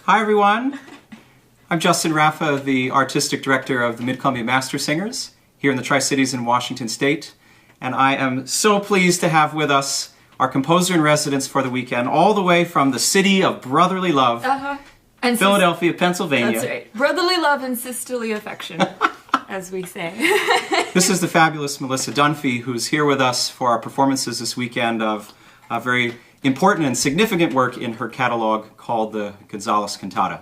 Hi everyone, I'm Justin Raffa, the Artistic Director of the Mid-Columbia Master Singers here in the Tri-Cities in Washington State, and I am so pleased to have with us our composer in residence for the weekend, all the way from the city of brotherly love, and Philadelphia, Pennsylvania. That's right, brotherly love and sisterly affection, as we say. This is the fabulous Melissa Dunphy, who's here with us for our performances this weekend of a very important and significant work in her catalog called the Gonzalez Cantata.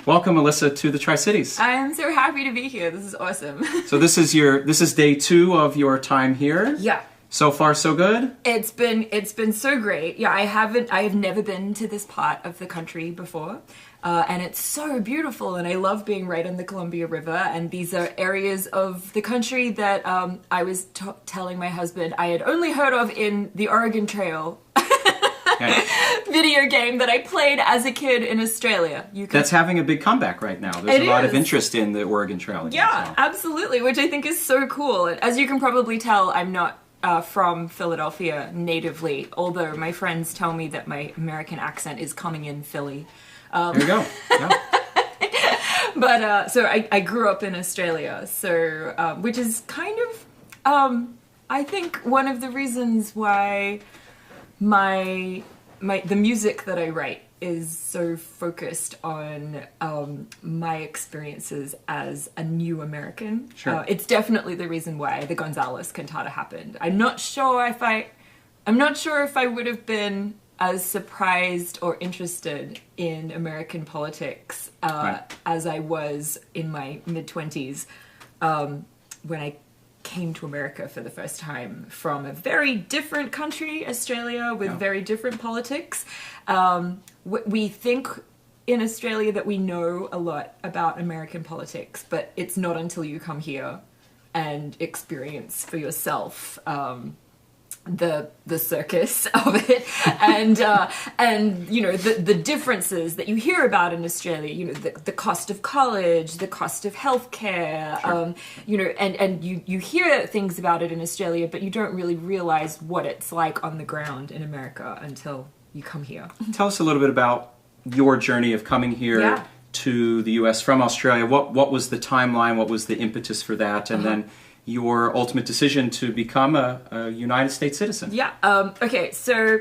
Welcome, Melissa, to the Tri-Cities. I am so happy to be here. This is awesome. So this is day 2 of your time here. Yeah. So far, so good? It's been so great. Yeah, I have never been to this part of the country before. And it's so beautiful, and I love being right on the Columbia River, and these are areas of the country that I was telling my husband I had only heard of in the Oregon Trail video game that I played as a kid in Australia. That's having a big comeback right now. There's a lot of interest in the Oregon Trail. Yeah, absolutely, which I think is so cool. As you can probably tell, I'm not from Philadelphia natively, although my friends tell me that my American accent is coming in Philly. There you go. Yeah. But so I grew up in Australia, so which is kind of I think one of the reasons why the music that I write is so focused on my experiences as a new American. Sure. It's definitely the reason why the Gonzalez Cantata happened. I'm not sure if I would have been as surprised or interested in American politics as I was in my mid-20s when I came to America for the first time from a very different country, Australia, with very different politics. We think in Australia that we know a lot about American politics, but it's not until you come here and experience for yourself the circus of it, and you know the differences that you hear about in Australia. You know, the cost of college, the cost of healthcare. Sure. You know, and you hear things about it in Australia, but you don't really realize what it's like on the ground in America until you come here. Tell us a little bit about your journey of coming here to the U.S. from Australia. What was the timeline? What was the impetus for that? And then your ultimate decision to become a United States citizen. Yeah. Okay, so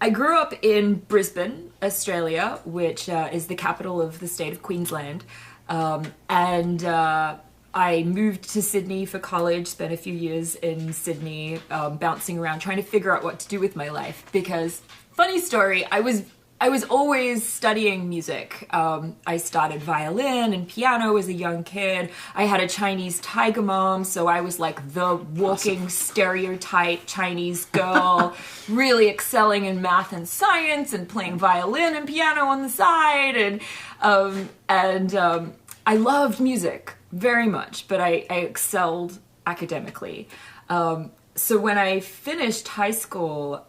I grew up in Brisbane, Australia, which is the capital of the state of Queensland. And I moved to Sydney for college, spent a few years in Sydney, bouncing around, trying to figure out what to do with my life. Because, funny story, I was always studying music. I started violin and piano as a young kid. I had a Chinese tiger mom, so I was like the walking stereotype Chinese girl, really excelling in math and science and playing violin and piano on the side. And I loved music very much, but I excelled academically. So when I finished high school,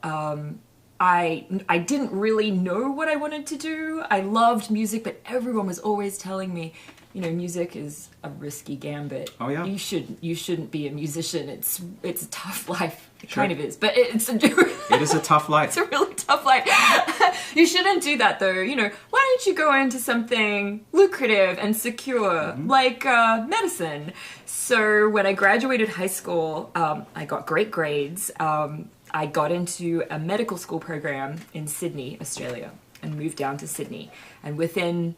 I didn't really know what I wanted to do. I loved music, but everyone was always telling me, you know, music is a risky gambit. Oh yeah. You shouldn't be a musician. It's a tough life. It kind of is, but it is a tough life. It's a really tough life. You shouldn't do that though. You know, why don't you go into something lucrative and secure like medicine? So when I graduated high school, I got great grades. I got into a medical school program in Sydney, Australia, and moved down to Sydney. And within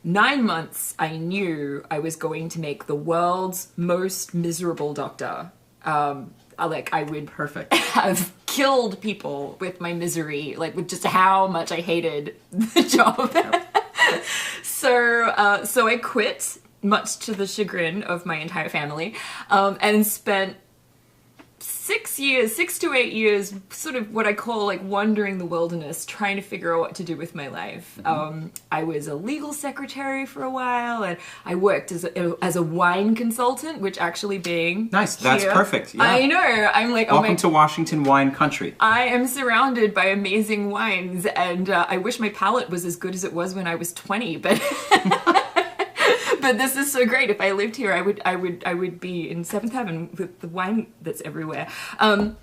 9 months, I knew I was going to make the world's most miserable doctor. I would have killed people with my misery, like with just how much I hated the job. Yep. So I quit, much to the chagrin of my entire family, and spent 6 to 8 years, sort of what I call like wandering the wilderness, trying to figure out what to do with my life. I was a legal secretary for a while, and I worked as a wine consultant, which actually being nice. That's perfect. Yeah. I know. I'm like, welcome to Washington wine country. I am surrounded by amazing wines, and I wish my palate was as good as it was when I was 20, but. But this is so great. If I lived here, I would be in seventh heaven with the wine that's everywhere. And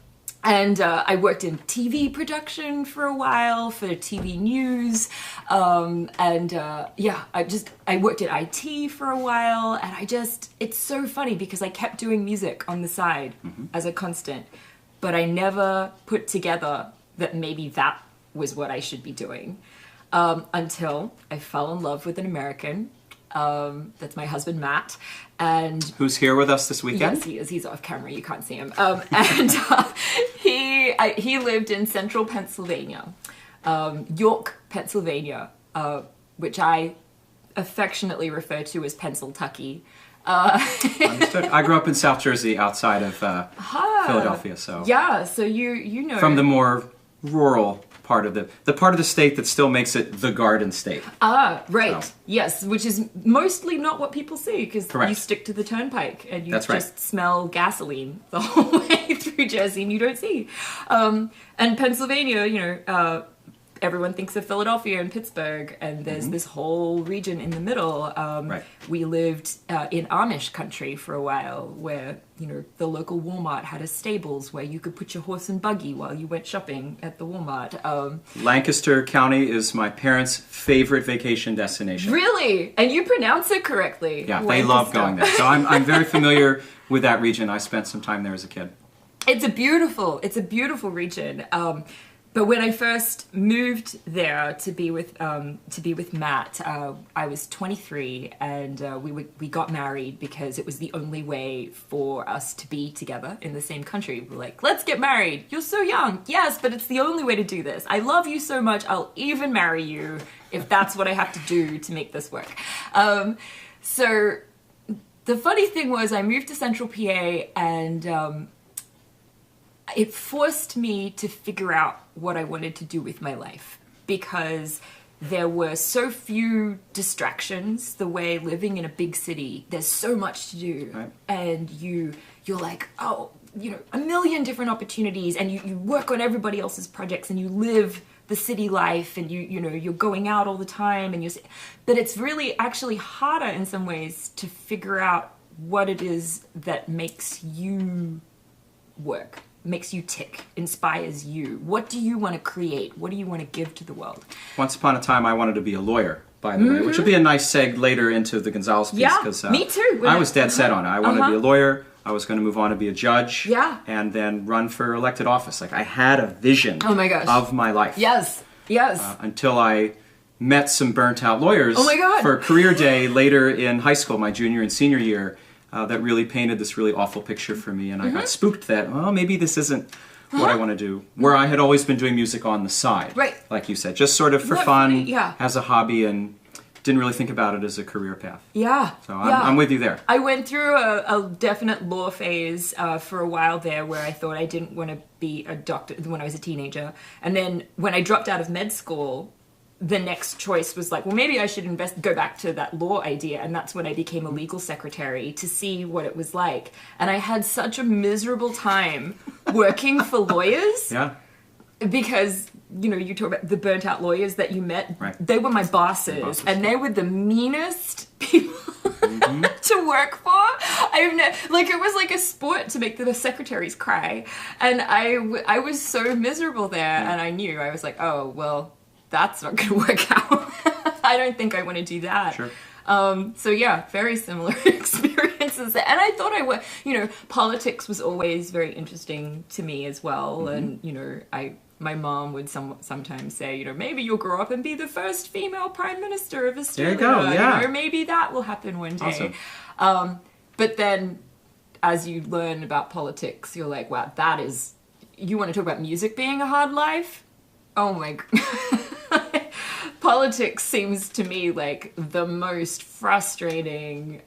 And I worked in TV production for a while, for TV news, I worked at IT for a while, and it's so funny because I kept doing music on the side as a constant, but I never put together that maybe that was what I should be doing, until I fell in love with an American. That's my husband, Matt, and who's here with us this weekend? Yes, he is. He's off camera. You can't see him. He lived in central Pennsylvania, York, Pennsylvania, which I affectionately refer to as Pennsyltucky. Understood. I grew up in South Jersey, outside of Philadelphia, so yeah. So you know from the more rural part of the part of the state that still makes it the Garden State. Ah, right. So. Yes, which is mostly not what people see, because Correct. you stick to the turnpike and you That's just right. smell gasoline the whole way through Jersey and you don't see. And Pennsylvania, everyone thinks of Philadelphia and Pittsburgh, and there's this whole region in the middle. Right. We lived in Amish country for a while, where the local Walmart had a stables where you could put your horse and buggy while you went shopping at the Walmart. Lancaster County is my parents' favorite vacation destination. Really? And you pronounce it correctly. Yeah, they love going there. So I'm very familiar with that region. I spent some time there as a kid. It's a beautiful region. But when I first moved there to be with Matt, I was 23, and we got married because it was the only way for us to be together in the same country. We're like, let's get married. You're so young. Yes, but it's the only way to do this. I love you so much. I'll even marry you if that's what I have to do to make this work. So the funny thing was, I moved to Central PA, and it forced me to figure out what I wanted to do with my life, because there were so few distractions. The way living in a big city, there's so much to do, right. And you're like, a million different opportunities, and you work on everybody else's projects, and you live the city life, and you're going out all the time, but it's really actually harder in some ways to figure out what it is that makes you work, makes you tick, inspires you. What do you want to create? What do you want to give to the world? Once upon a time, I wanted to be a lawyer, by the way, which will be a nice seg later into the Gonzalez piece. Yeah, Cause, me too. I was dead set on it. I wanted to be a lawyer. I was going to move on to be a judge. Yeah. And then run for elected office. Like, I had a vision Oh my gosh. of my life. Yes. Until I met some burnt out lawyers Oh my God. for career day later in high school, my junior and senior year, that really painted this really awful picture for me. And I got spooked that, well, maybe this isn't what I want to do. Where I had always been doing music on the side. Right. Like you said, just sort of for fun, as a hobby, and didn't really think about it as a career path. Yeah. So I'm with you there. I went through a definite law phase for a while there, where I thought I didn't want to be a doctor when I was a teenager. And then when I dropped out of med school, the next choice was like, well, maybe I should go back to that law idea. And that's when I became a legal secretary, to see what it was like. And I had such a miserable time working for lawyers. Yeah. Because, you talk about the burnt out lawyers that you met. Right. They were my bosses, and they were the meanest people to work for. It was like a sport to make the secretaries cry. And I was so miserable there, and I knew, I was like, oh, well, that's not going to work out. I don't think I want to do that. Sure. So yeah, very similar experiences. And I thought politics was always very interesting to me as well. And, my mom would sometimes say, maybe you'll grow up and be the first female prime minister of Australia. There you go, yeah. Maybe that will happen one day. Awesome. But then as you learn about politics, you're like, wow, you want to talk about music being a hard life? Oh my God. Politics seems to me like the most frustrating,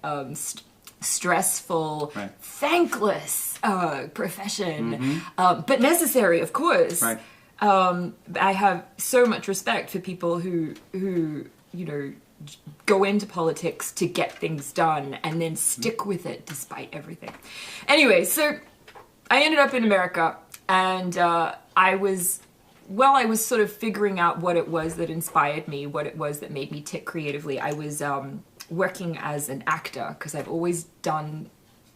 stressful, right. Thankless profession, but necessary, of course. Right. I have so much respect for people who go into politics to get things done and then stick with it despite everything. Anyway, so I ended up in America, and I was sort of figuring out what it was that inspired me, what it was that made me tick creatively. I was working as an actor, because I've always done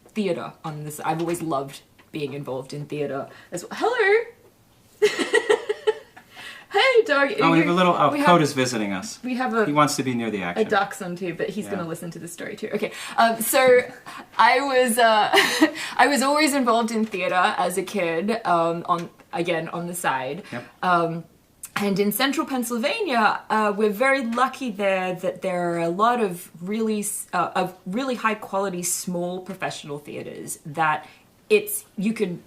theater on this. I've always loved being involved in theatre as well. Hello! Hey, dog. Oh, we have a little... Oh, Coda's visiting us. We have He wants to be near the a action. dachshund too, but he's going to listen to the story too. Okay, so I was I was always involved in theatre as a kid, on the side. Yep. And in central Pennsylvania, we're very lucky there that there are a lot of really high quality small professional theatres that you can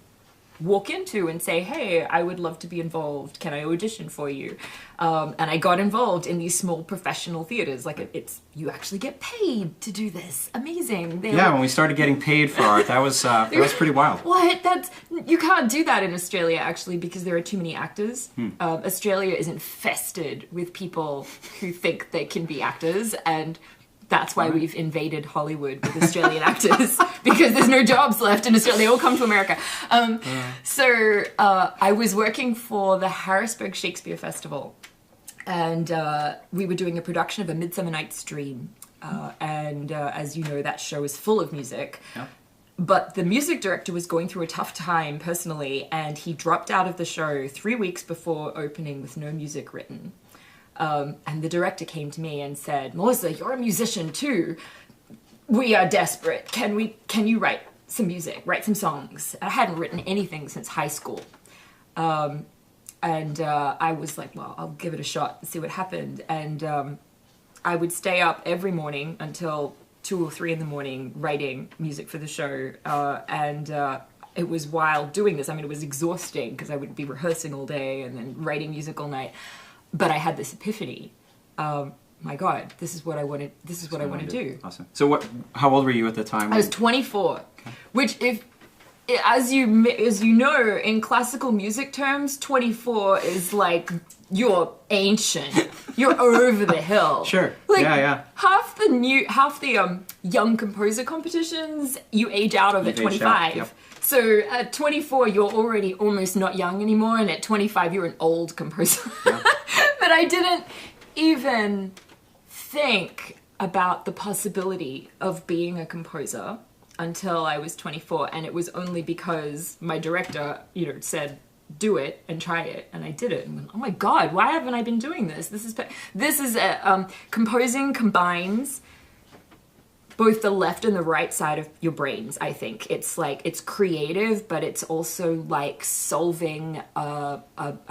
walk into and say, hey, I would love to be involved. Can I audition for you? And I got involved in these small professional theatres. Like you actually get paid to do this. Amazing. When we started getting paid for art, that was pretty wild. What? You can't do that in Australia, actually, because there are too many actors. Australia is infested with people who think they can be actors, and that's why we've invaded Hollywood with Australian actors, because there's no jobs left in Australia. They all come to America. So I was working for the Harrisburg Shakespeare Festival, and we were doing a production of A Midsummer Night's Dream. And as you know, that show is full of music. Yeah. But the music director was going through a tough time personally, and he dropped out of the show 3 weeks before opening with no music written. And the director came to me and said, Melissa, you're a musician too. We are desperate. Can you write some music, write some songs? I hadn't written anything since high school. And I was like, well, I'll give it a shot and see what happened. And I would stay up every morning until 2 or 3 in the morning writing music for the show. And it was while doing this. I mean, it was exhausting because I would be rehearsing all day and then writing music all night. But I had this epiphany. My God, this is what I wanted. This is what I want to do. Awesome. So, how old were you at the time? I was 24, which, as you know, in classical music terms, 24 is like you're ancient. You're over the hill. Sure. Like, yeah. Half the young composer competitions you age out of at 25. Yep. So at 24, you're already almost not young anymore, and at 25, you're an old composer. Yeah. But I didn't even think about the possibility of being a composer until I was 24, and it was only because my director, said, do it and try it, and I did it. And went, oh my God, why haven't I been doing this? This is composing combines both the left and the right side of your brains, I think. It's like, it's creative, but it's also like solving a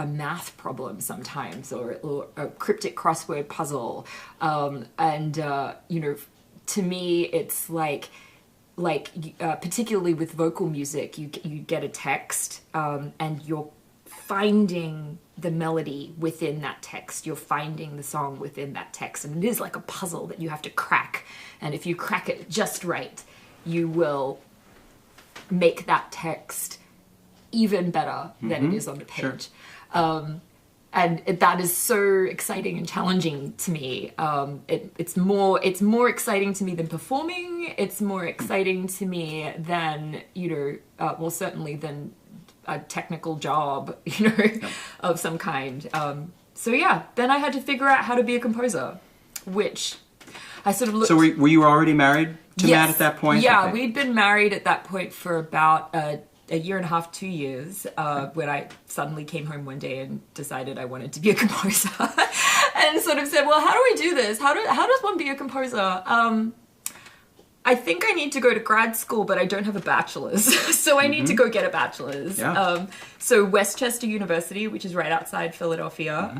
math problem sometimes, or a cryptic crossword puzzle. To me, it's like particularly with vocal music, you get a text, and you're finding the melody within that text. You're finding the song within that text. And it is like a puzzle that you have to crack. And if you crack it just right, you will make that text even better than it is on the page. Sure. And that is so exciting and challenging to me. It's more exciting to me than performing. It's more exciting to me than, certainly than a technical job, of some kind. Then I had to figure out how to be a composer, which I sort of looked... So were you already married to Matt at that point? Yeah, okay. We'd been married at that point for about a year and a half, 2 years, when I suddenly came home one day and decided I wanted to be a composer. And sort of said, well, how do we do this? How does one be a composer? I think I need to go to grad school, but I don't have a bachelor's. So I need to go get a bachelor's. Yeah. So Westchester University, which is right outside Philadelphia,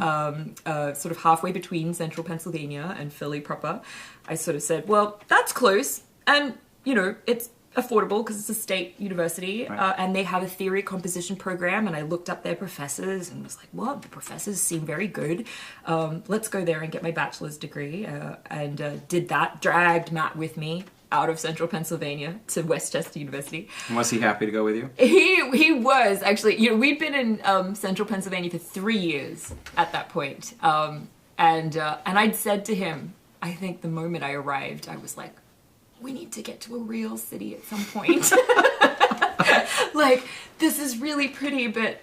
sort of halfway between central Pennsylvania and Philly proper. I sort of said, well, that's close. And, it's affordable because it's a state university, right. And they have a theory composition program, and I looked up their professors and was like, well, the professors seem very good. Let's go there and get my bachelor's degree, and did that, dragged Matt with me out of central Pennsylvania to Westchester University. And was he happy to go with you? He was, actually. We'd been in central Pennsylvania for 3 years at that point. And I'd said to him, I think the moment I arrived, I was like, we need to get to a real city at some point. Like, this is really pretty, but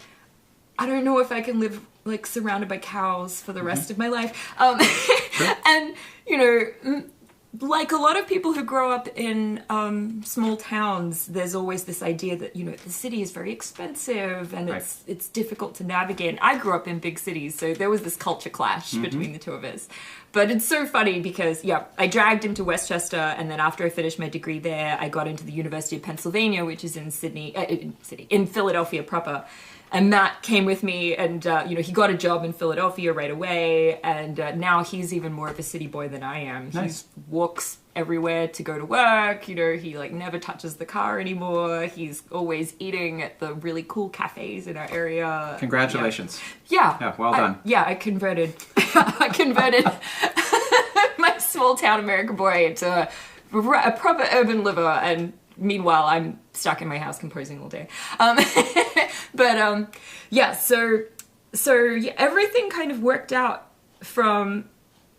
I don't know if I can live, like, surrounded by cows for the rest of my life. Sure. And, like a lot of people who grow up in small towns, there's always this idea that, you know, the city is very expensive and Right. it's difficult to navigate. And I grew up in big cities, so there was this culture clash between the two of us. But it's so funny because, yeah, I dragged him to Westchester, and then after I finished my degree there, I got into the University of Pennsylvania, which is in in Philadelphia proper. And Matt came with me, and you know, he got a job in Philadelphia right away, and now he's even more of a city boy than I am. Nice. He walks everywhere to go to work. You know, he like never touches the car anymore. He's always eating at the really cool cafes in our area. Congratulations. Yeah. Yeah, well done. I converted. I converted my small town American boy into a proper urban liver, and meanwhile, I'm stuck in my house composing all day. Yeah, so yeah, everything kind of worked out from.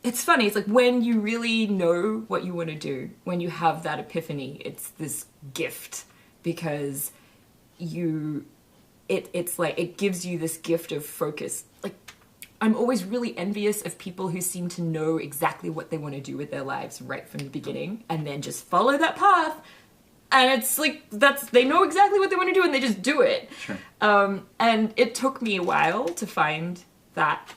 It's funny. It's like when you really know what you want to do, when you have that epiphany, it's this gift because it's like it gives you this gift of focus. Like I'm always really envious of people who seem to know exactly what they want to do with their lives right from the beginning and then just follow that path. And it's like, they know exactly what they want to do and they just do it. Sure. And it took me a while to find that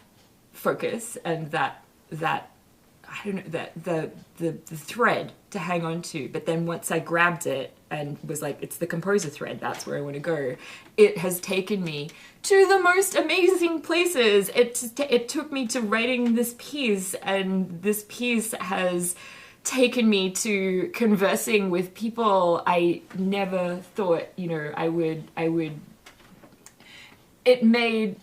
focus and that I don't know, the thread to hang on to. But then once I grabbed it and was like, it's the composer thread, that's where I want to go. It has taken me to the most amazing places. It took me to writing this piece, and this piece has taken me to conversing with people I never thought, you know, I would. It made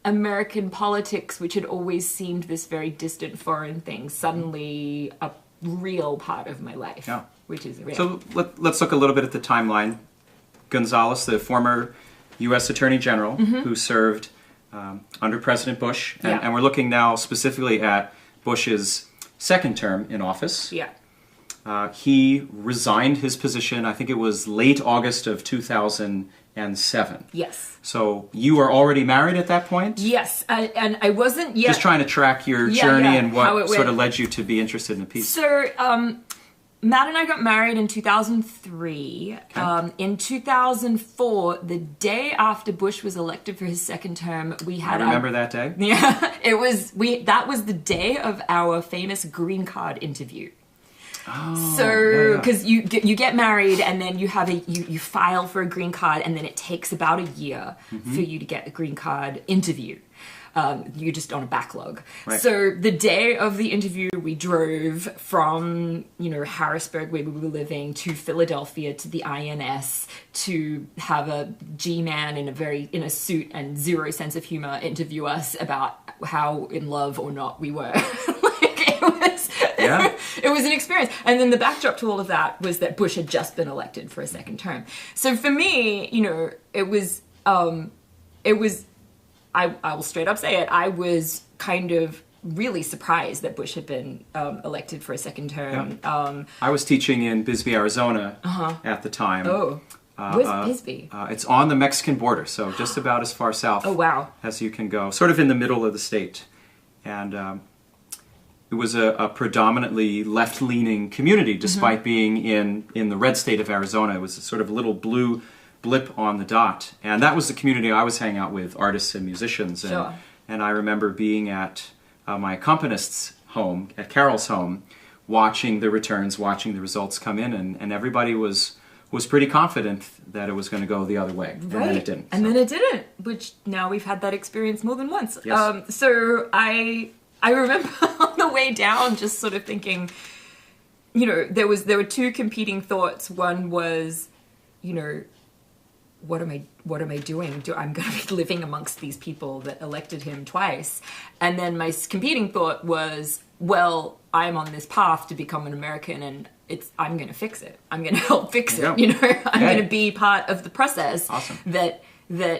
American politics, which had always seemed this very distant foreign thing, suddenly a real part of my life. Yeah. Which is real. So let's look a little bit at the timeline. Gonzalez, the former U.S. Attorney General, who served under President Bush, and we're looking now specifically at Bush's second term in office. Yeah. He resigned his position, I think it was late August of 2007. Yes. So you were already married at that point? Yes, and I wasn't yet. Just trying to track your journey and how what it sort went. of led you to be interested in the piece. So, Matt and I got married in 2003. Okay. In 2004, the day after Bush was elected for his second term, we had. I remember that day. Yeah, it was. That was the day of our famous green card interview. Oh, So, because you get married and then you have you file for a green card, and then it takes about a year for you to get a green card interview. You're just on a backlog. Right. So the day of the interview, we drove from, you know, Harrisburg, where we were living, to Philadelphia to the INS to have a G-man in a suit and zero sense of humor interview us about how in love or not we were. It was an experience. And then the backdrop to all of that was that Bush had just been elected for a second term. So for me, you know, I will straight up say it, I was kind of really surprised that Bush had been elected for a second term. Yeah. I was teaching in Bisbee, Arizona at the time. Oh, where's Bisbee? It's on the Mexican border, so just about as far south as you can go, sort of in the middle of the state. And it was a predominantly left-leaning community, despite being in the red state of Arizona. It was a sort of little blue blip on the dot. And that was the community I was hanging out with, artists and musicians. And, Sure. and I remember being at my accompanist's home, at Carol's home, watching the returns, watching the results come in, and everybody was pretty confident that it was going to go the other way. And then it didn't. And then it didn't, which now we've had that experience more than once. Yes. So I remember on the way down just sort of thinking, you know, there were two competing thoughts. One was, you know, what am I doing? I'm going to be living amongst these people that elected him twice. And then my competing thought was, well, I'm on this path to become an American, and I'm going to fix it. I'm going to help fix it. You know, I'm going to be part of the process that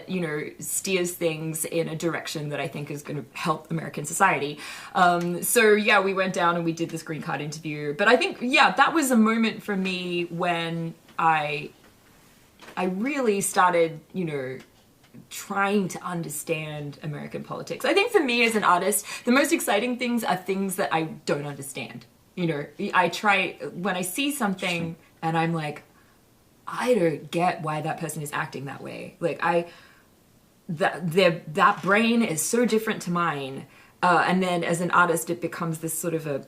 you know, steers things in a direction that I think is going to help American society. So yeah, we went down and we did this green card interview. But I think, yeah, that was a moment for me when I really started, you know, trying to understand American politics. I think for me as an artist, the most exciting things are things that I don't understand. You know, I try, when I see something and I'm like, I don't get why that person is acting that way. Like, that brain is so different to mine. And then as an artist, it becomes this sort of a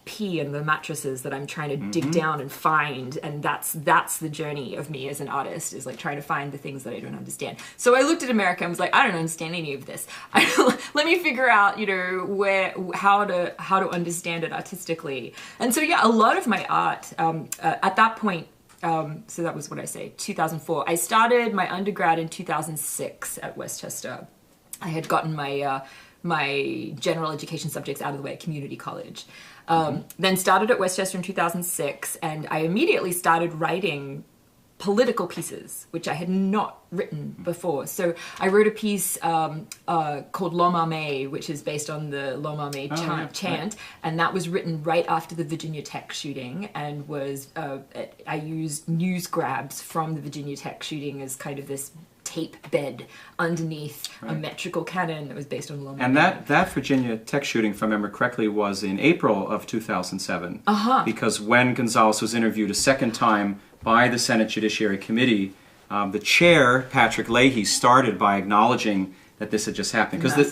pea in the mattresses that I'm trying to dig down and find. And that's the journey of me as an artist, is like trying to find the things that I don't understand. So I looked at America and was like, I don't understand any of this. Let me figure out, you know, how to understand it artistically. And so, yeah, a lot of my art, at that point, so that was what I say, 2004. I started my undergrad in 2006 at Westchester. I had gotten my my general education subjects out of the way at community college. Then started at Westchester in 2006, and I immediately started writing political pieces, which I had not written before. So I wrote a piece called Lomame, which is based on the Lomame chant, and that was written right after the Virginia Tech shooting, and was I used news grabs from the Virginia Tech shooting as kind of this tape bed underneath a metrical canon that was based on Lomame. And that Virginia Tech shooting, if I remember correctly, was in April of 2007. Because when Gonzalez was interviewed a second time by the Senate Judiciary Committee, the chair, Patrick Leahy, started by acknowledging that this had just happened. Because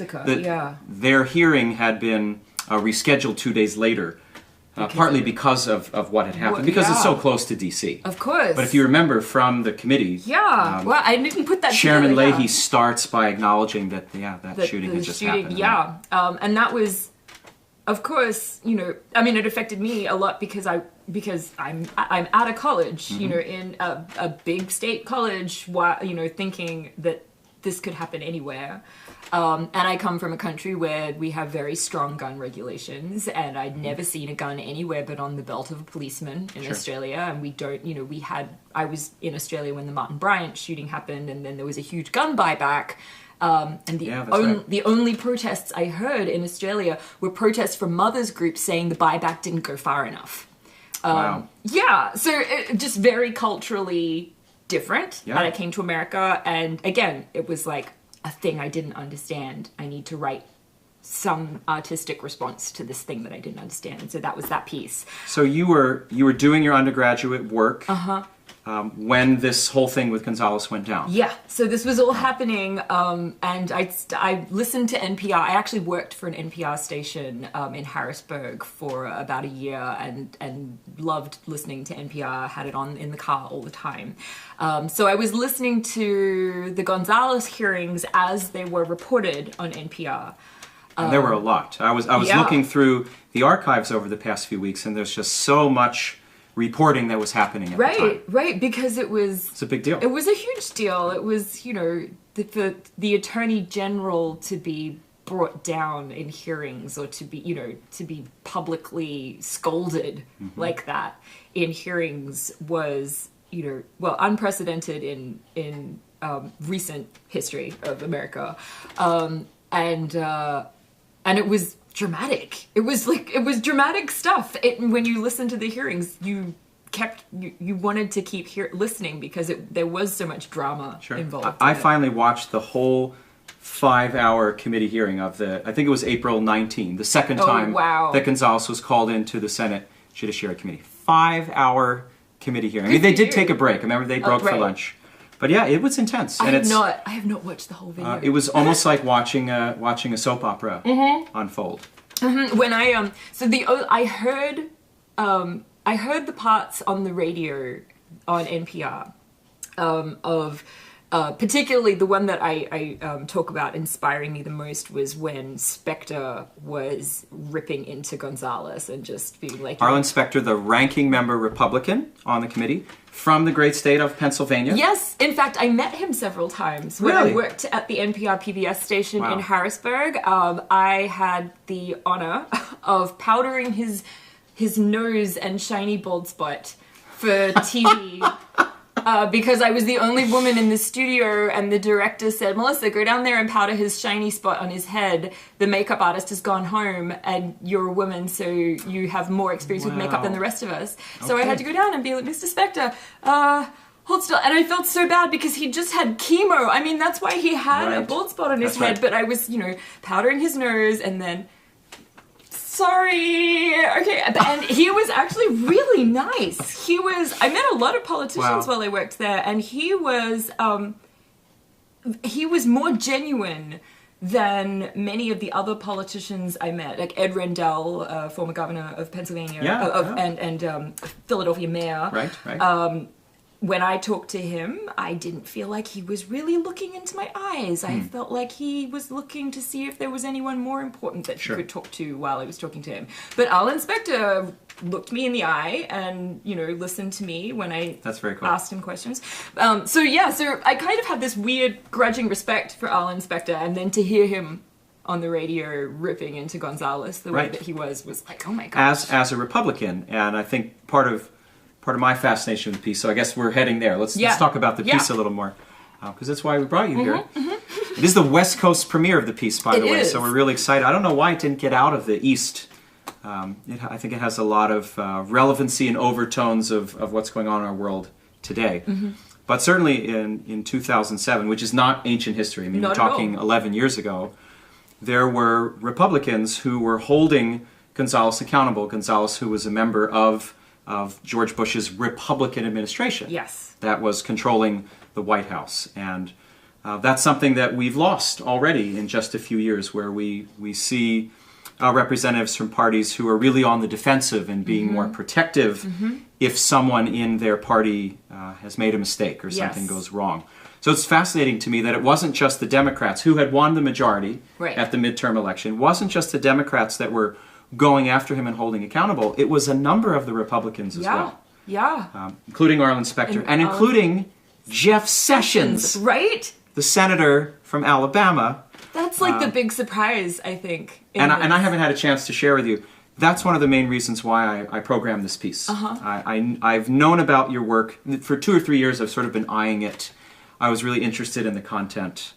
their hearing had been rescheduled 2 days later. Partly because of what had happened, because it's so close to D.C. Of course. But if you remember from the committee... well, I didn't put that Chairman together, Leahy starts by acknowledging that, that shooting had just happened. And that was, of course, you know, I mean, it affected me a lot because I'm at a college, you know, in a big state college, you know, thinking that this could happen anywhere. And I come from a country where we have very strong gun regulations, and I'd never seen a gun anywhere but on the belt of a policeman in Australia. And we don't, you know, I was in Australia when the Martin Bryant shooting happened, and then there was a huge gun buyback. And the only protests I heard in Australia were protests from mothers groups saying the buyback didn't go far enough. Yeah, so it, just very culturally different. And I came to America, and again, it was like a thing I didn't understand. I need to write some artistic response to this thing that I didn't understand. And so that was that piece. So you were doing your undergraduate work when this whole thing with Gonzalez went down. Yeah, so this was all happening, and I listened to NPR. I actually worked for an NPR station in Harrisburg for about a year, and loved listening to NPR, had it on in the car all the time. So I was listening to the Gonzalez hearings as they were reported on NPR. And there were a lot. I was looking through the archives over the past few weeks, and there's just so much reporting that was happening at the time. Right, because it's a big deal. It was a huge deal. It was, you know, the Attorney General to be brought down in hearings, or to be, you know, to be publicly scolded like that in hearings was, you know, well, unprecedented in recent history of America. And it was dramatic. It was dramatic stuff. When you listen to the hearings, you wanted to keep listening because there was so much drama involved. I finally watched the whole 5-hour committee hearing of I think it was April 19, the second time that Gonzalez was called into the Senate Judiciary Committee. 5-hour committee hearing. I mean, they did take a break. I remember they broke for lunch. But yeah, it was intense. I have not watched the whole video. It was almost like watching a soap opera unfold. When I heard the parts on the radio on NPR of particularly the one that I talk about inspiring me the most was when Specter was ripping into Gonzalez and just being like... Arlen Specter, the ranking member Republican on the committee from the great state of Pennsylvania. Yes, in fact, I met him several times when I worked at the NPR PBS station in Harrisburg. I had the honor of powdering his nose and shiny bald spot for TV. Because I was the only woman in the studio, and the director said, Melissa, go down there and powder his shiny spot on his head. The makeup artist has gone home, and you're a woman, so you have more experience with makeup than the rest of us. So I had to go down and be like, Mr. Specter, hold still. And I felt so bad because he just had chemo. I mean, that's why he had a bald spot on his head. But I was, you know, powdering his nose and then sorry. Okay. And he was actually really nice. I met a lot of politicians while I worked there, and he was more genuine than many of the other politicians I met, like Ed Rendell, former governor of Pennsylvania, and Philadelphia mayor. Right. When I talked to him, I didn't feel like he was really looking into my eyes. I felt like he was looking to see if there was anyone more important that he could talk to while I was talking to him. But our inspector looked me in the eye and, listened to me when I That's very cool. asked him questions. So I kind of had this weird grudging respect for our inspector, and then to hear him on the radio ripping into Gonzalez the way that he was like, oh my gosh. As a Republican, and I think part of my fascination with the piece, so I guess we're heading there. Let's talk about the piece a little more, because that's why we brought you here. It is the West Coast premiere of the piece, by the way, so we're really excited. I don't know why it didn't get out of the East. I think it has a lot of relevancy and overtones of what's going on in our world today. But certainly in 2007, which is not ancient history, I mean, we're talking 11 years ago, there were Republicans who were holding Gonzalez accountable. Gonzalez, who was a member of George Bush's Republican administration that was controlling the White House. And that's something that we've lost already in just a few years, where we see representatives from parties who are really on the defensive and being more protective if someone in their party has made a mistake or something goes wrong. So it's fascinating to me that it wasn't just the Democrats who had won the majority at the midterm election. It wasn't just the Democrats that were going after him and holding accountable. It was a number of the Republicans as well. Including our inspector, and including Jeff Sessions. Right? The senator from Alabama. That's like the big surprise, I think. And I haven't had a chance to share with you. That's one of the main reasons why I programmed this piece. I've known about your work. For 2 or 3 years, I've sort of been eyeing it. I was really interested in the content.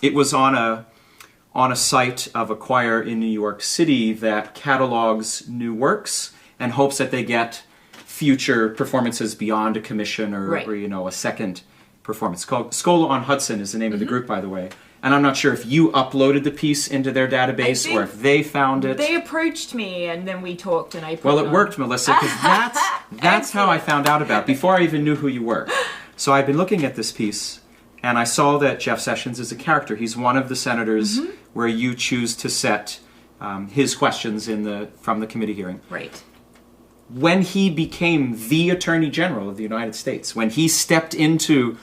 It was on a site of a choir in New York City that catalogs new works and hopes that they get future performances beyond a commission or a second performance. Called Scola on Hudson is the name of the group, by the way. And I'm not sure if you uploaded the piece into their database or if they found it. They approached me and then we talked and I put Well, it worked, Melissa, because that's how I found out about it, before I even knew who you were. So I've been looking at this piece, and I saw that Jeff Sessions is a character. He's one of the senators where you choose to set his questions from the committee hearing. Right. When he became the Attorney General of the United States, when he stepped into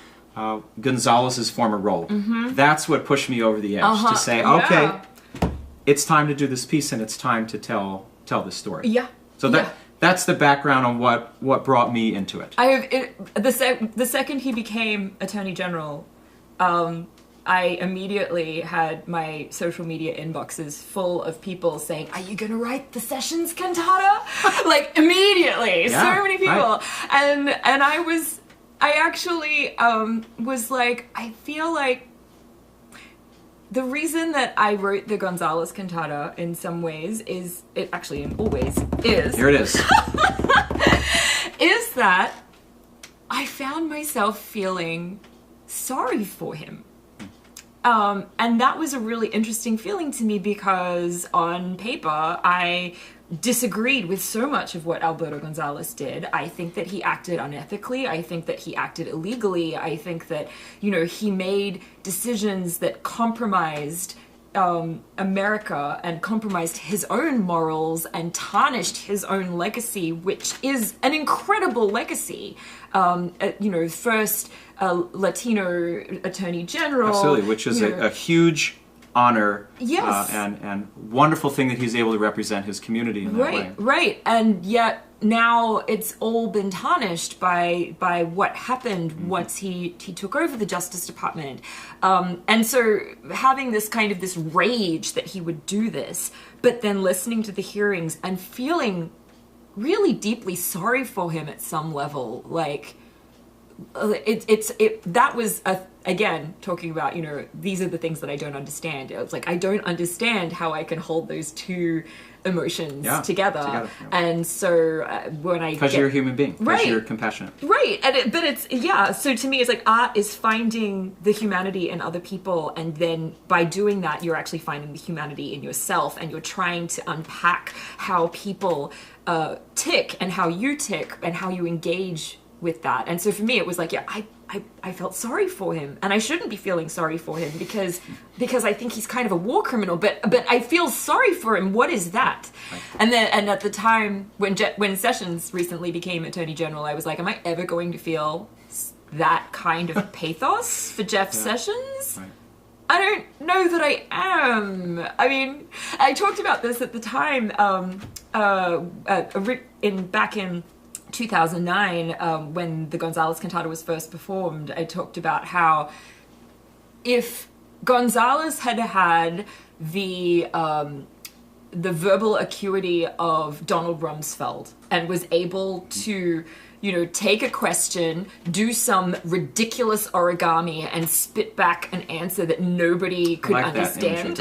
Gonzalez's former role, that's what pushed me over the edge to say, okay, it's time to do this piece and it's time to tell this story. Yeah. So that's the background on what brought me into it. The second he became Attorney General, I immediately had my social media inboxes full of people saying, "Are you going to write the Sessions cantata?" Like immediately, so many people, and I actually was like, I feel like the reason that I wrote the Gonzalez cantata in some ways is, it actually in all ways is, here it is, is that I found myself feeling sorry for him. And that was a really interesting feeling to me because on paper, I disagreed with so much of what Alberto Gonzalez did. I think that he acted unethically. I think that he acted illegally. I think that, he made decisions that compromised America and compromised his own morals and tarnished his own legacy, which is an incredible legacy. First Latino Attorney General. Absolutely, which is a huge honor and wonderful thing that he's able to represent his community in that way. Right, and yet now it's all been tarnished by what happened once he took over the Justice Department. And so having this rage that he would do this, but then listening to the hearings and feeling really deeply sorry for him at some level, like that was again, talking about, these are the things that I don't understand. It's like, I don't understand how I can hold those two emotions together. Yeah. And so when I because you're a human being, because right, you're compassionate, right? But it's so to me, it's like art is finding the humanity in other people, and then by doing that, you're actually finding the humanity in yourself, and you're trying to unpack how people tick and how you tick and how you engage with that. And so for me, it was like, I felt sorry for him, and I shouldn't be feeling sorry for him because I think he's kind of a war criminal. But I feel sorry for him. What is that? And at the time when Sessions recently became Attorney General, I was like, am I ever going to feel that kind of pathos for Jeff Sessions? Right. I don't know that I am. I mean, I talked about this at the time back in 2009, when the Gonzalez cantata was first performed. I talked about how if Gonzalez had had the verbal acuity of Donald Rumsfeld and was able to, take a question, do some ridiculous origami, and spit back an answer that nobody could understand.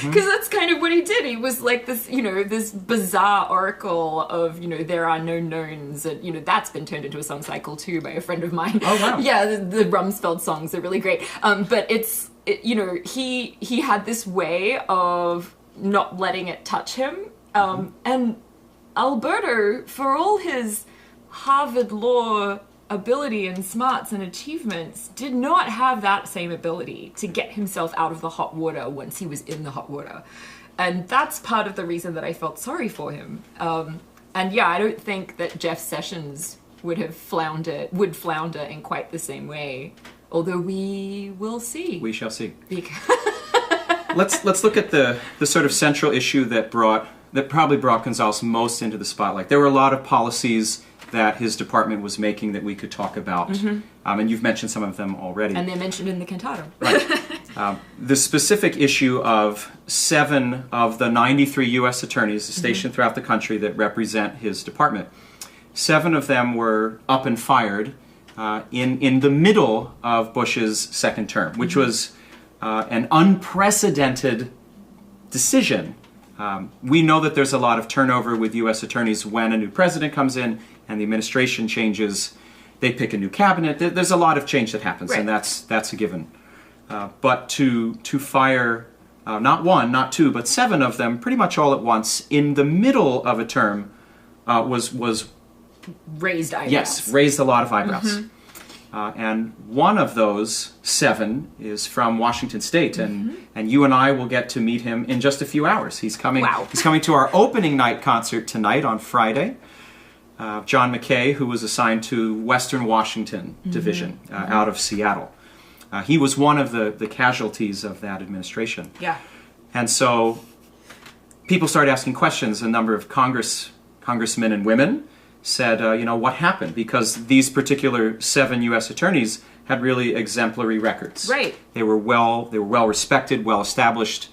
Because that's kind of what he did. He was like this, this bizarre oracle of, there are no knowns. And, that's been turned into a song cycle too by a friend of mine. Oh, wow. Yeah, the Rumsfeld songs are really great. But he had this way of not letting it touch him. And Alberto, for all his Harvard law ability and smarts and achievements, did not have that same ability to get himself out of the hot water once he was in the hot water. And that's part of the reason that I felt sorry for him. And I don't think that Jeff Sessions would flounder in quite the same way, although we will see. We shall see. Let's look at the sort of central issue that probably brought Gonzalez most into the spotlight. There were a lot of policies that his department was making that we could talk about. And you've mentioned some of them already. And they're mentioned in the cantata. Right. The specific issue of 7 of the 93 U.S. attorneys stationed throughout the country that represent his department, 7 of them were up and fired in the middle of Bush's second term, which was an unprecedented decision. We know that there's a lot of turnover with U.S. attorneys when a new president comes in and the administration changes. They pick a new cabinet. There's a lot of change that happens, and that's a given. But to fire not 1, not 2, but 7 of them pretty much all at once in the middle of a term was raised eyebrows. Yes, raised a lot of eyebrows. And one of those 7 is from Washington State, and you and I will get to meet him in just a few hours. He's coming. Wow. He's coming to our opening night concert tonight on Friday. John McKay, who was assigned to Western Washington Division out of Seattle. He was one of the casualties of that administration. Yeah. And so people started asking questions. A number of congressmen and women said, what happened? Because these particular 7 U.S. attorneys had really exemplary records. Right. They were well respected, well established,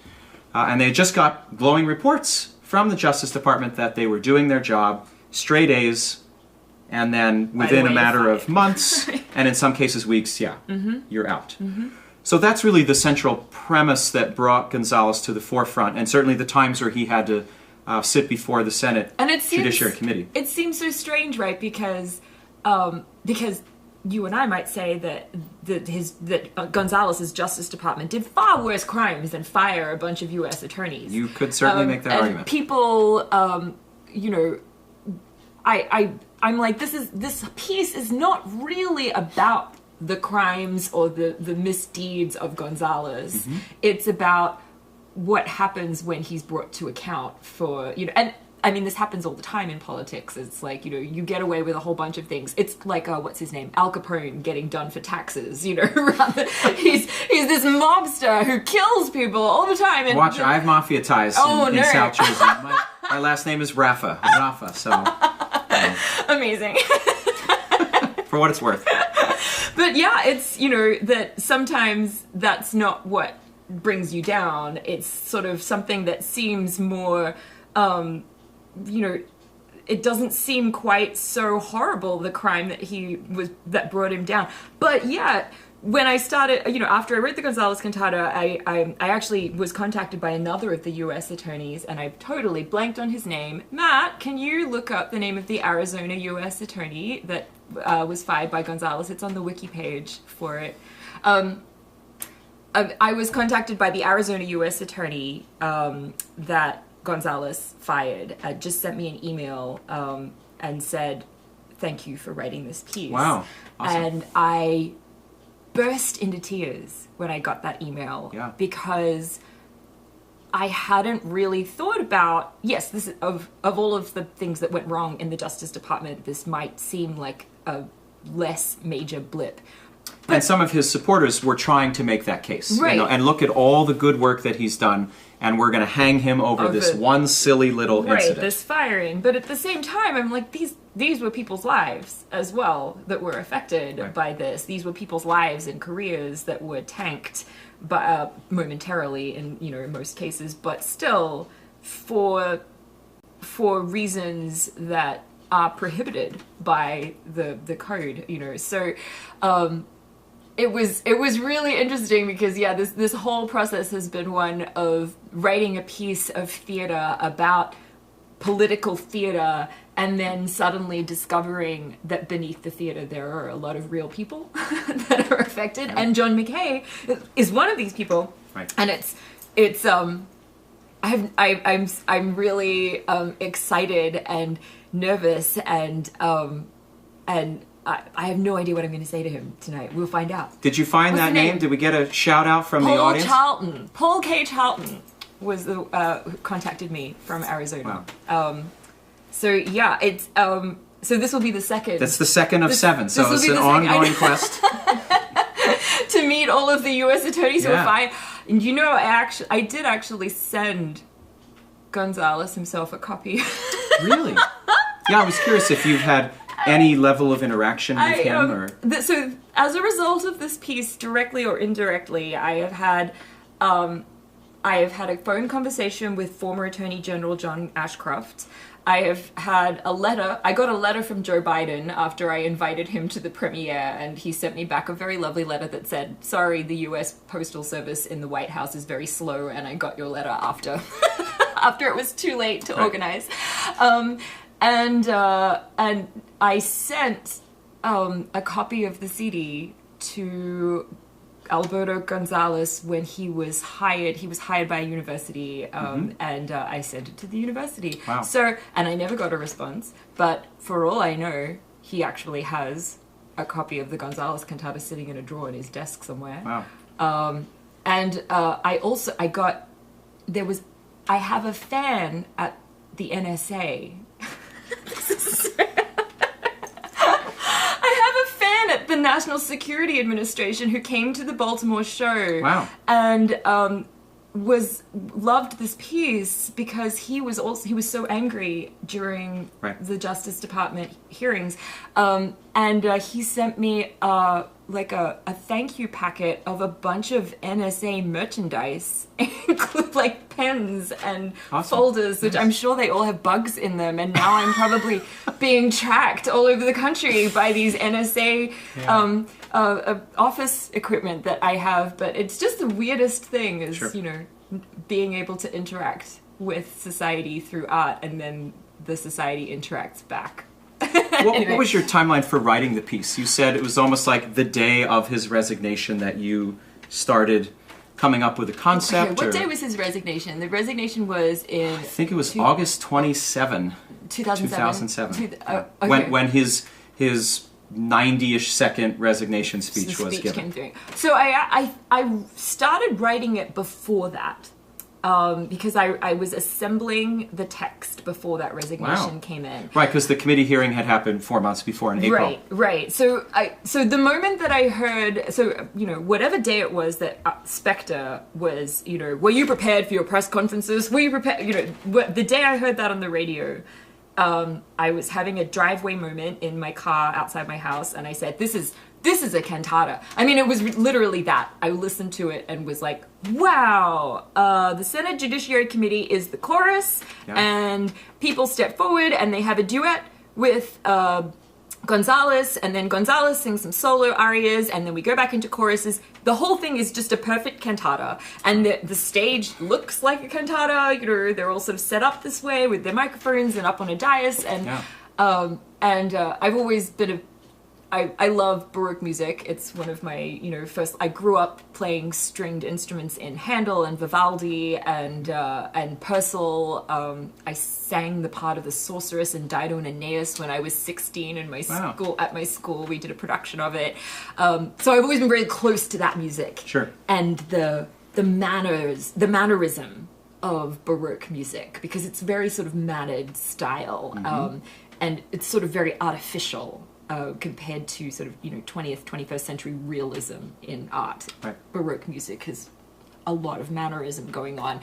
and they just got glowing reports from the Justice Department that they were doing their job, straight A's, and then within a matter of months, and in some cases weeks, you're out. So that's really the central premise that brought Gonzalez to the forefront, and certainly the times where he had to sit before the Senate Judiciary Committee. It seems so strange, right? Because you and I might say that Gonzalez's Justice Department did far worse crimes than fire a bunch of U.S. attorneys. You could certainly make that argument. People, I'm like, this piece is not really about the crimes or the misdeeds of Gonzalez. It's about what happens when he's brought to account for, and I mean, this happens all the time in politics. It's like, you get away with a whole bunch of things. It's like, what's his name? Al Capone getting done for taxes, he's this mobster who kills people all the time. And watch, I have mafia ties in South Jersey. My last name is Rafa, so. Amazing. For what it's worth. But yeah, it's, that sometimes that's not what brings you down. It's sort of something that seems more, it doesn't seem quite so horrible, the crime that brought him down. But yeah, when I started, after I wrote the Gonzalez cantata, I actually was contacted by another of the U.S. attorneys, and I totally blanked on his name. Matt, can you look up the name of the Arizona U.S. attorney that was fired by Gonzalez? It's on the wiki page for it. I was contacted by the Arizona U.S. attorney that Gonzalez fired. Just sent me an email and said, "Thank you for writing this piece." Wow, awesome. And I burst into tears when I got that email, because I hadn't really thought about, yes, this is, of all of the things that went wrong in the Justice Department, this might seem like a less major blip. But, and some of his supporters were trying to make that case, right. And look at all the good work that he's done, and we're going to hang him over this one silly little incident. Right, this firing. But at the same time, I'm like, these were people's lives as well that were affected by this. These were people's lives and careers that were tanked momentarily in most cases, but still for reasons that are prohibited by the code, So it was really interesting because this whole process has been one of writing a piece of theater about political theater, and then suddenly discovering that beneath the theater there are a lot of real people that are affected, and John McKay is one of these people. Right. And I'm really excited and nervous, and I have no idea what I'm going to say to him tonight. We'll find out. Did you find What's that the name? name? Did we get a shout out from the audience? Paul K. Charlton was the who contacted me from Arizona. Wow. It's so this will be the second. That's the second of 7, so it's an ongoing quest. To meet all of the U.S. attorneys who are fired. And I did actually send Gonzalez himself a copy. Really? Yeah, I was curious if you've had any level of interaction with him, or so as a result of this piece, directly or indirectly, I have had a phone conversation with former Attorney General John Ashcroft. I have had a letter. I got a letter from Joe Biden after I invited him to the premiere, and he sent me back a very lovely letter that said, "Sorry, the U.S. Postal Service in the White House is very slow, and I got your letter after after it was too late to organize." And I sent a copy of the CD to Alberto Gonzalez when he was hired. He was hired by a university, and I sent it to the university. Wow. So, and I never got a response, but for all I know, he actually has a copy of the Gonzalez cantata sitting in a drawer in his desk somewhere. Wow. I have a fan at the NSA. I have a fan at the National Security Administration who came to the Baltimore show. Wow. And loved this piece because he was so angry during the Justice Department hearings, and he sent me like a thank you packet of a bunch of NSA merchandise, like pens and folders, which I'm sure they all have bugs in them, and now I'm probably being tracked all over the country by these NSA office equipment that I have. But it's just the weirdest thing is, being able to interact with society through art, and then the society interacts back. What was your timeline for writing the piece? You said it was almost like the day of his resignation that you started coming up with a concept. Okay, what day was his resignation? The resignation was in... I think it was August 27, 2007. When his 90-ish second resignation speech was given. So I started writing it before that. Because I was assembling the text before that resignation came in. Right, because the committee hearing had happened 4 months before in April. Right. So the moment that I heard, whatever day it was that Spectre was, were you prepared for your press conferences? Were you prepared? The day I heard that on the radio, I was having a driveway moment in my car outside my house, and I said, this is a cantata. I mean, it was literally that. I listened to it and was like, wow, the Senate Judiciary Committee is the chorus, and people step forward and they have a duet with Gonzalez, and then Gonzalez sings some solo arias, and then we go back into choruses. The whole thing is just a perfect cantata, and the stage looks like a cantata. You know, they're all sort of set up this way with their microphones and up on a dais, and I've always been I love Baroque music. It's one of my, you know, first. I grew up playing stringed instruments in Handel and Vivaldi and Purcell. I sang the part of the sorceress in Dido and Aeneas when I was 16 in my school. At my school, we did a production of it. So I've always been very close to that music. Sure. And the mannerism of Baroque music, because it's very sort of mannered style, and it's sort of very artificial. Compared to sort of, you know, 20th, 21st century realism in art. Right. Baroque music has a lot of mannerism going on.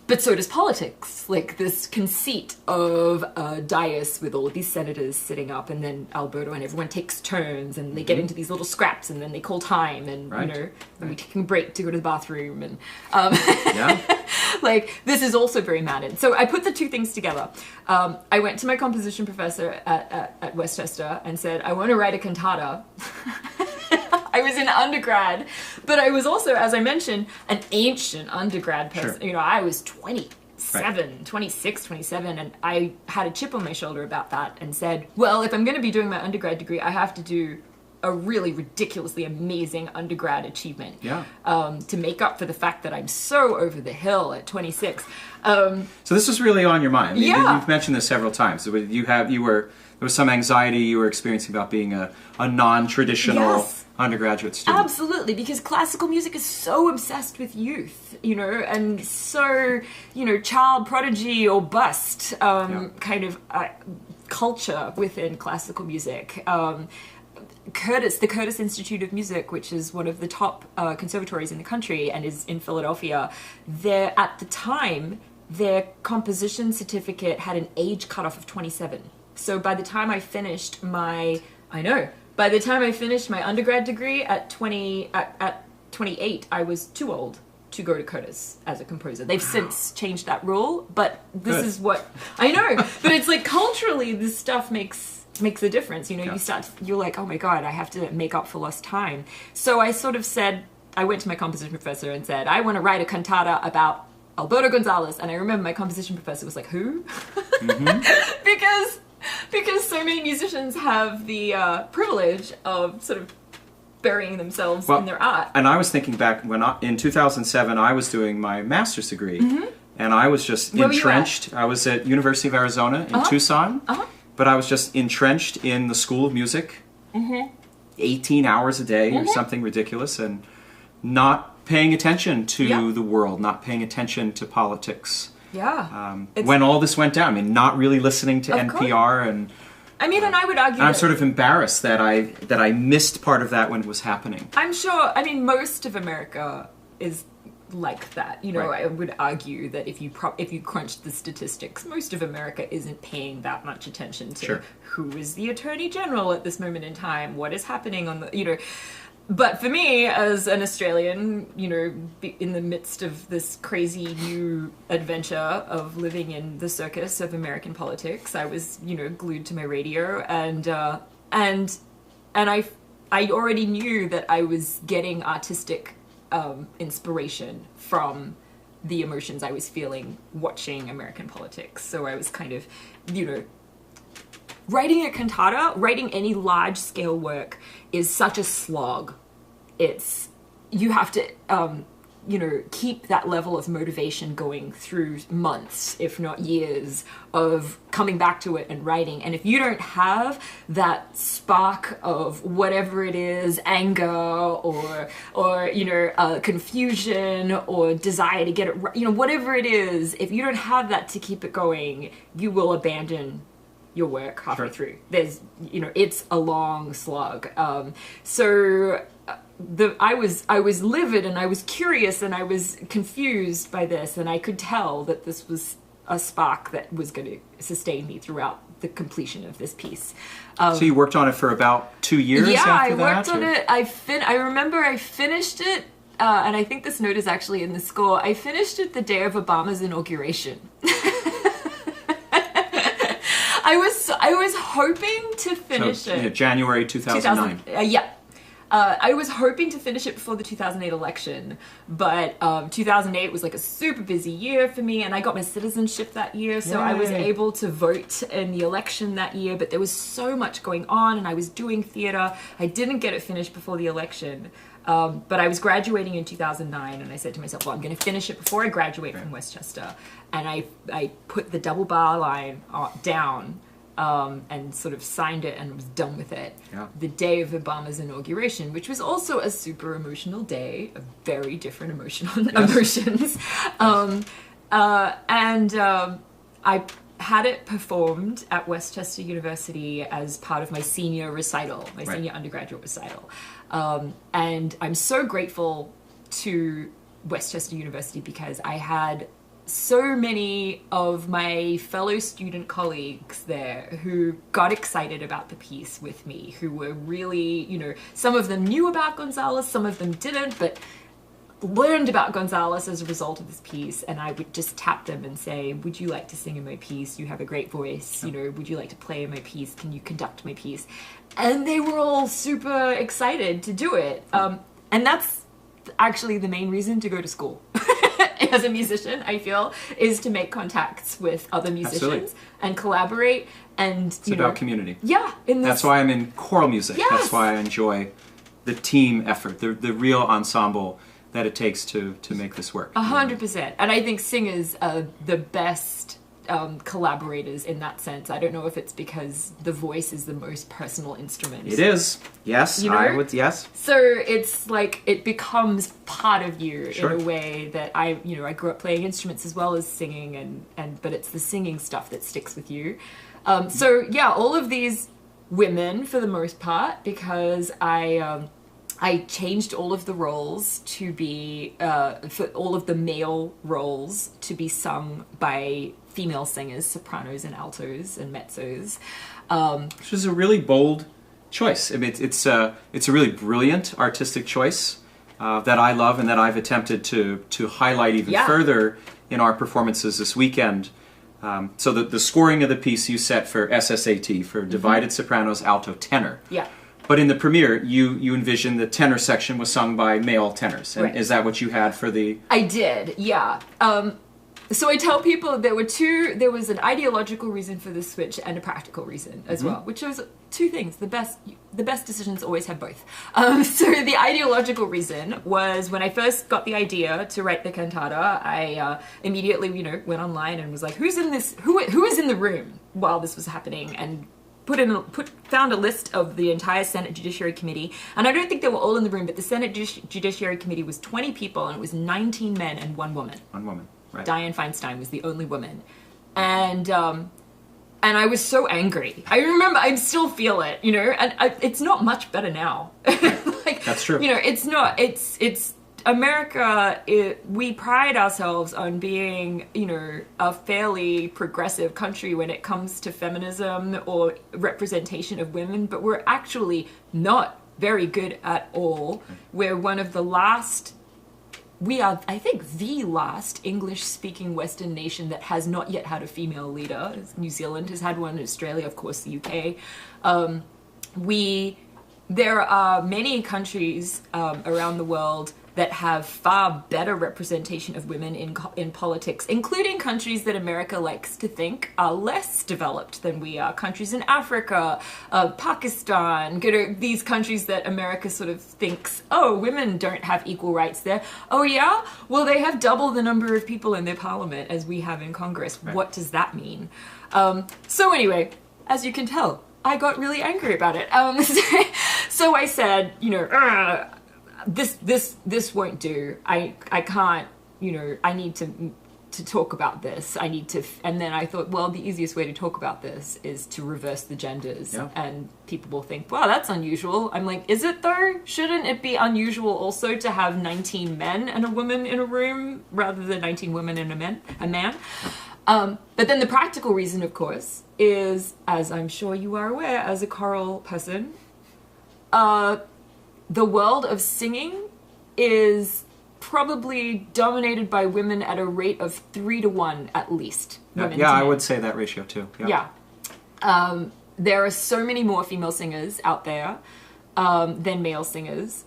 But so does politics, like this conceit of a dais with all of these senators sitting up, and then Alberto and everyone takes turns, and they get into these little scraps, and then they call time, and you know, and we take a break to go to the bathroom, and like this is also very mannered. So I put the two things together. I went to my composition professor at Westchester and said, I want to write a cantata. I was in undergrad, but I was also, as I mentioned, an ancient undergrad person. Sure. You know, I was 27, 26, 27, and I had a chip on my shoulder about that and said, well, if I'm going to be doing my undergrad degree, I have to do a really ridiculously amazing undergrad achievement to make up for the fact that I'm so over the hill at 26. So this was really on your mind. I mean, you've mentioned this several times. So there was some anxiety you were experiencing about being a non-traditional undergraduate student. Absolutely, because classical music is so obsessed with youth, you know, and so, you know, child prodigy or bust kind of culture within classical music. The Curtis Institute of Music, which is one of the top conservatories in the country and is in Philadelphia, at the time, their composition certificate had an age cutoff of 27. So by the time I finished my undergrad degree at 28, I was too old to go to Curtis as a composer. They've since changed that rule, but this is what I know. But it's like culturally, this stuff makes a difference. You know, you're like, oh my God, I have to make up for lost time. So I sort of said, I went to my composition professor and said, I want to write a cantata about Alberto Gonzalez. And I remember my composition professor was like, who? Because so many musicians have the privilege of sort of burying themselves in their art. And I was thinking back when in 2007 I was doing my master's degree, and I was just entrenched. I was at University of Arizona in Tucson, but I was just entrenched in the School of Music, 18 hours a day or something ridiculous, and not paying attention to the world, not paying attention to politics. When all this went down, I mean, not really listening to NPR, and I mean, and I would argue I'm sort of embarrassed that I missed part of that when it was happening. I'm sure. I mean, most of America is like that. You know, I would argue that if you crunch the statistics, most of America isn't paying that much attention to who is the Attorney General at this moment in time, what is happening on the, you know. But for me, as an Australian, you know, in the midst of this crazy new adventure of living in the circus of American politics, I was, you know, glued to my radio, and I already knew that I was getting artistic inspiration from the emotions I was feeling watching American politics. So I was kind of, you know, writing a cantata, writing any large-scale work is such a slog. You have to, you know, keep that level of motivation going through months, if not years, of coming back to it and writing. And if you don't have that spark of whatever it is, anger or you know, confusion or desire to get it right, you know, whatever it is, if you don't have that to keep it going, you will abandon your work halfway through. There's, you know, it's a long slog. I was livid and I was curious and I was confused by this, and I could tell that this was a spark that was going to sustain me throughout the completion of this piece. So you worked on it for about 2 years after that? Yeah, I worked on it. I remember I finished it, and I think this note is actually in the score. I finished it the day of Obama's inauguration. I was hoping to finish So, it. yeah, January 2009. Yeah. I was hoping to finish it before the 2008 election, but 2008 was like a super busy year for me, and I got my citizenship that year, so I was Yay. able to vote in the election that year, but there was so much going on, and I was doing theatre. I didn't get it finished before the election, but I was graduating in 2009, and I said to myself, well, I'm going to finish it before I graduate from Westchester, and I put the double bar line down, and sort of signed it and was done with it. Yeah. The day of Obama's inauguration, which was also a super emotional day, of very different emotions. I had it performed at Westchester University as part of my senior recital, my senior undergraduate recital. And I'm so grateful to Westchester University because I had so many of my fellow student colleagues there who got excited about the piece with me, who were really, you know, some of them knew about Gonzalez, some of them didn't, but learned about Gonzalez as a result of this piece. And I would just tap them and say, would you like to sing in my piece? You have a great voice. You know, would you like to play in my piece? Can you conduct my piece? And they were all super excited to do it. And that's actually the main reason to go to school. As a musician, I feel, is to make contacts with other musicians and collaborate. And It's about community. Yeah. That's why I'm in choral music. Yes. That's why I enjoy the team effort, the real ensemble that it takes to make this work. 100%. And I think singers are the best collaborators in that sense. I don't know if it's because the voice is the most personal instrument. It is. Yes, You know? I would, yes. So it's like it becomes part of you Sure. in a way that I grew up playing instruments as well as singing, but it's the singing stuff that sticks with you. So yeah, all of these women for the most part, because I changed all of the roles to be for all of the male roles to be sung by female singers, sopranos and altos and mezzos. Which is a really bold choice. I mean, it's a really brilliant artistic choice that I love and that I've attempted to highlight even further in our performances this weekend. So the scoring of the piece you set for SSAT, for divided sopranos, alto, tenor. Yeah. But in the premiere, you envisioned the tenor section was sung by male tenors. And is that what you had for the... I did, yeah. So I tell people there was an ideological reason for this switch and a practical reason as well, which was two things. The best decisions always have both. So the ideological reason was when I first got the idea to write the cantata, I immediately, went online and was like, who is in the room while this was happening? And found a list of the entire Senate Judiciary Committee, and I don't think they were all in the room, but the Senate Judiciary Committee was 20 people, and it was 19 men and 1 woman. 1 woman, right. Dianne Feinstein was the only woman. And I was so angry. I remember, I still feel it, and it's not much better now. That's true. It's America, we pride ourselves on being, a fairly progressive country when it comes to feminism or representation of women, but we're actually not very good at all. We're one of the last, we are, I think, the last English-speaking Western nation that has not yet had a female leader. New Zealand has had one, Australia, of course, the UK. There are many countries around the world that have far better representation of women in politics, including countries that America likes to think are less developed than we are. Countries in Africa, Pakistan, these countries that America sort of thinks, oh, women don't have equal rights there. Oh yeah? Well, they have double the number of people in their parliament as we have in Congress. Right. What does that mean? So anyway, as you can tell, I got really angry about it. So I said, this won't do. I can't, I need to talk about this. And then I thought, well, the easiest way to talk about this is to reverse the genders. Yeah. And people will think, wow, that's unusual. I'm like, is it though? Shouldn't it be unusual also to have 19 men and a woman in a room rather than 19 women and a man? But then the practical reason, of course, is, as I'm sure you are aware as a choral person, the world of singing is probably dominated by women at a rate of 3 to 1 at least. Yeah, I would say that ratio too. Yeah. There are so many more female singers out there than male singers.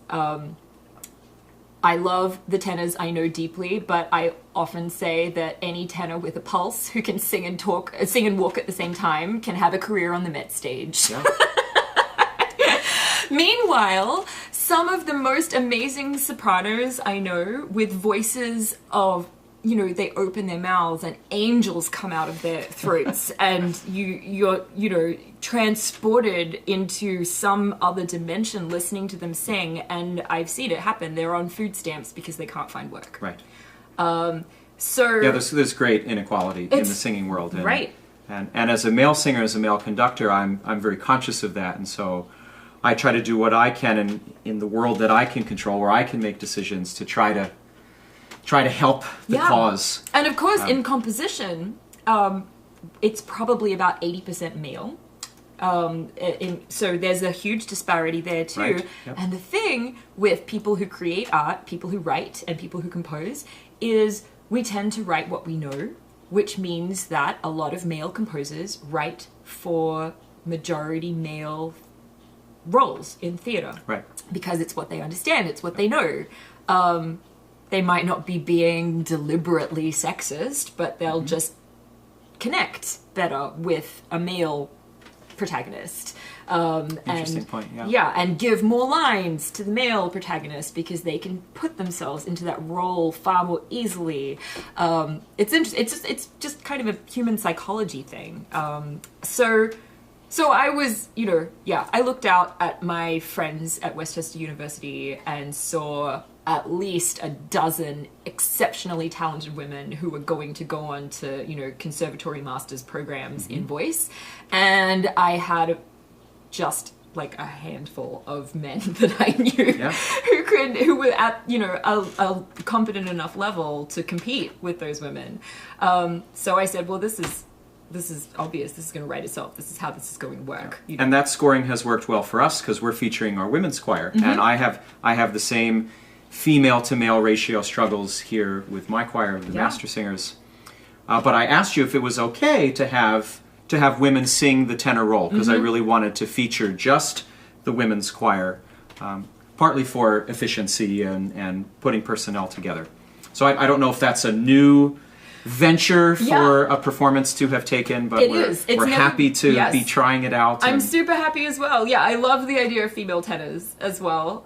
I love the tenors I know deeply, but I often say that any tenor with a pulse who can sing and walk at the same time can have a career on the Met stage. Yeah. Meanwhile, some of the most amazing sopranos I know, with voices of, they open their mouths and angels come out of their throats, and you're transported into some other dimension listening to them sing. And I've seen it happen. They're on food stamps because they can't find work. Right. So yeah, there's great inequality in the singing world. And, right. And as a male singer, as a male conductor, I'm very conscious of that, and so I try to do what I can in the world that I can control, where I can make decisions to try to help the cause. And of course, in composition, it's probably about 80% male. So there's a huge disparity there too. Right. Yep. And the thing with people who create art, people who write, and people who compose is we tend to write what we know, which means that a lot of male composers write for majority male roles in theatre. Right. Because it's what they understand, it's what they know. They might not be being deliberately sexist, but they'll just connect better with a male protagonist. Interesting point, yeah. Yeah, and give more lines to the male protagonist because they can put themselves into that role far more easily. It's just kind of a human psychology thing. So I was, I looked out at my friends at Westchester University and saw at least a dozen exceptionally talented women who were going to go on to, conservatory master's programs in voice. And I had just like a handful of men that I knew who were at, a competent enough level to compete with those women. So I said, well, this is obvious. This is going to write itself. This is how this is going to work. And that scoring has worked well for us because we're featuring our women's choir, and I have the same female to male ratio struggles here with my choir of the Master Singers. But I asked you if it was okay to have women sing the tenor role because I really wanted to feature just the women's choir, partly for efficiency and putting personnel together. So I don't know if that's a new venture for a performance to have taken, but we're happy to be trying it out. I'm super happy as well. Yeah, I love the idea of female tenors as well.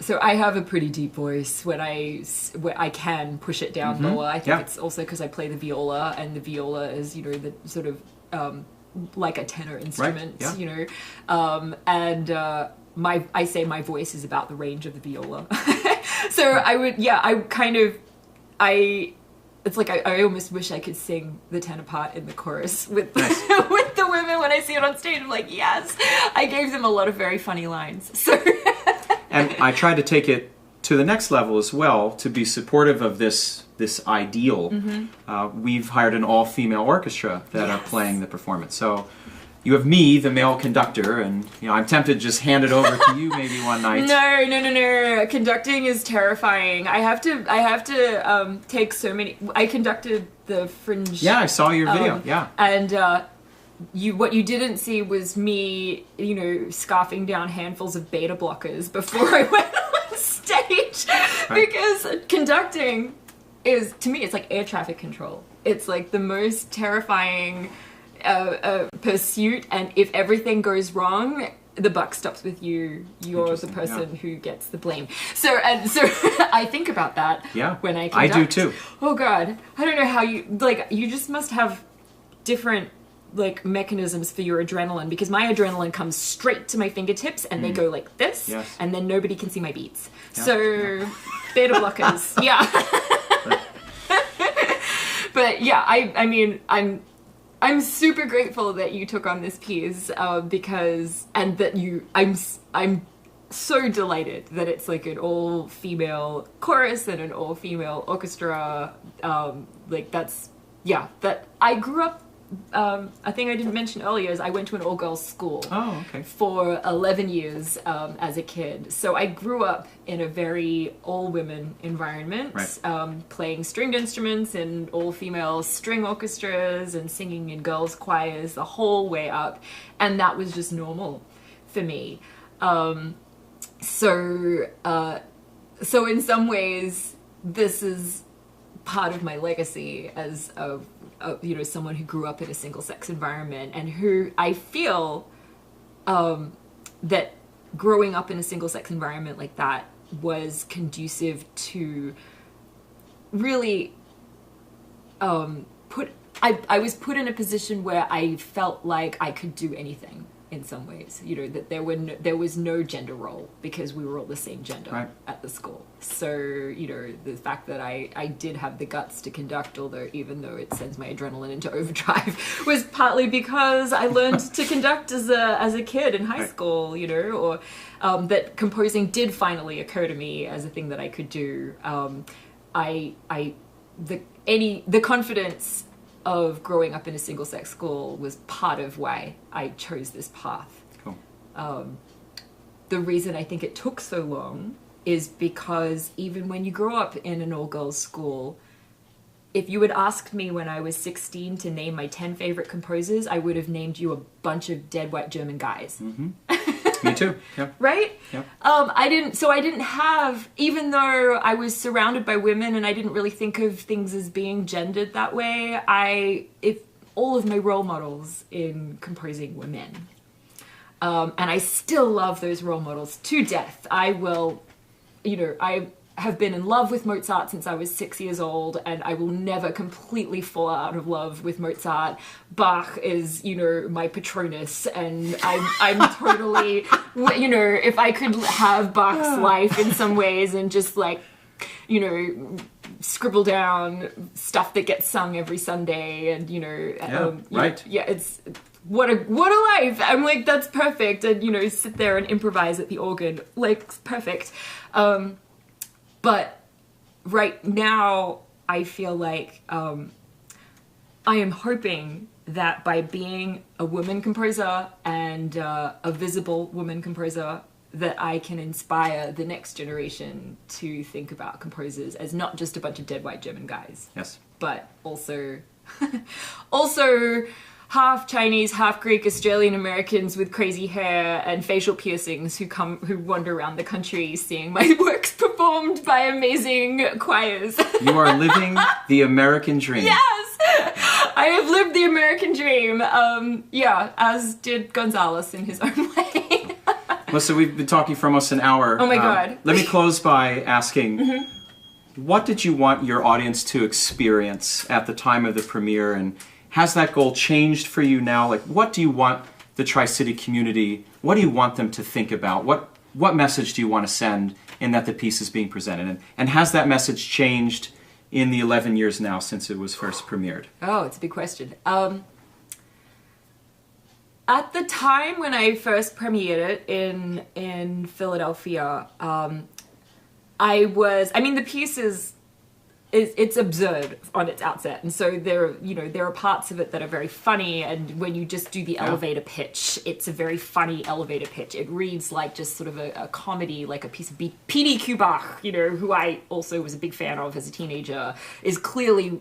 So I have a pretty deep voice when I can push it down lower. I think it's also because I play the viola, and the viola is, the sort of like a tenor instrument, I say my voice is about the range of the viola. So it's like I almost wish I could sing the tenor part in the chorus with with the women when I see it on stage. I'm like, yes, I gave them a lot of very funny lines. So and I try to take it to the next level as well to be supportive of this ideal. We've hired an all-female orchestra that are playing the performance. So you have me, the male conductor, and I'm tempted to just hand it over to you maybe one night. No. Conducting is terrifying. I have to take so many. I conducted the Fringe. Yeah, I saw your video. Yeah, and what you didn't see was me, scarfing down handfuls of beta blockers before I went on stage, because conducting is, to me, it's like air traffic control. It's like the most terrifying pursuit, and if everything goes wrong, the buck stops with you. You're the person who gets the blame. So I think about that when I conduct. I do too. Oh God, I don't know how you just must have different mechanisms for your adrenaline, because my adrenaline comes straight to my fingertips and they go like this, and then nobody can see my beats. Beta blockers, But I mean, I'm super grateful that you took on this piece, because I'm so delighted that it's like an all-female chorus and an all-female orchestra. That I grew up a thing I didn't mention earlier is I went to an all-girls school. Oh, okay. For 11 years as a kid. So I grew up in a very all-women environment, Right. Playing stringed instruments in all-female string orchestras and singing in girls' choirs the whole way up. And that was just normal for me. So in some ways, this is part of my legacy as someone who grew up in a single-sex environment, and who I feel that growing up in a single-sex environment like that was conducive to really I was put in a position where I felt like I could do anything in some ways, that there was no gender role because we were all the same gender Right. at the school. So, the fact that I did have the guts to conduct, even though it sends my adrenaline into overdrive, was partly because I learned to conduct as a kid in high Right. school, or that composing did finally occur to me as a thing that I could do. The confidence of growing up in a single-sex school was part of why I chose this path. Cool. The reason I think it took so long is because even when you grow up in an all-girls school, if you had asked me when I was 16 to name my 10 favorite composers, I would have named you a bunch of dead white German guys. Mm-hmm. Me too. Yep. Right? Yep. I didn't have, even though I was surrounded by women and I didn't really think of things as being gendered that way, if all of my role models in composing were men. And I still love those role models to death. I have been in love with Mozart since I was 6 years old, and I will never completely fall out of love with Mozart. Bach is, my Patronus, and I'm totally, if I could have Bach's life in some ways and just scribble down stuff that gets sung every Sunday, and right. Yeah, it's what a life. I'm like, that's perfect, and sit there and improvise at the organ, perfect. But right now, I feel like I am hoping that by being a woman composer and a visible woman composer, that I can inspire the next generation to think about composers as not just a bunch of dead white German guys. Yes. But also half Chinese, half Greek, Australian Americans with crazy hair and facial piercings who wander around the country seeing my works performed by amazing choirs. You are living the American dream. Yes! I have lived the American dream. As did Gonzalez in his own way. Melissa, we've been talking for almost an hour. Oh my God. Let me close by asking, what did you want your audience to experience at the time of the premiere, and has that goal changed for you now? What do you want the Tri-City community, what do you want them to think about? What message do you want to send in that the piece is being presented? And has that message changed in the 11 years now since it was first premiered? Oh, it's a big question. At the time when I first premiered it in Philadelphia, the piece it's absurd on its outset, and so there are parts of it that are very funny, and when you just do the elevator pitch, it's a very funny elevator pitch. It reads like just sort of a comedy, like a piece of P.D.Q. Bach, who I also was a big fan of as a teenager, is clearly,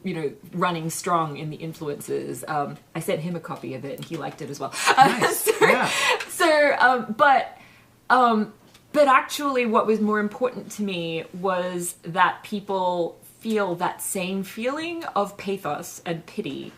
running strong in the influences. I sent him a copy of it, and he liked it as well. Nice. But actually what was more important to me was that people feel that same feeling of pathos and pity,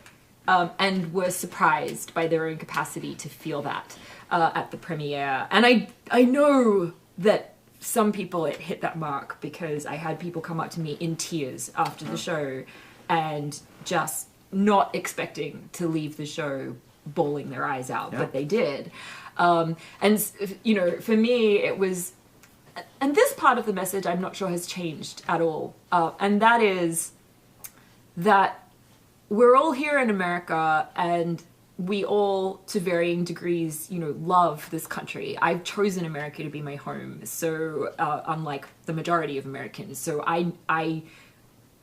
and were surprised by their own capacity to feel that at the premiere. And I know that some people it hit that mark, because I had people come up to me in tears after the show and just not expecting to leave the show bawling their eyes out, but they did. And for me it was, and this part of the message I'm not sure has changed at all, and that is that we're all here in America, and we all, to varying degrees, love this country. I've chosen America to be my home, so unlike the majority of Americans. So I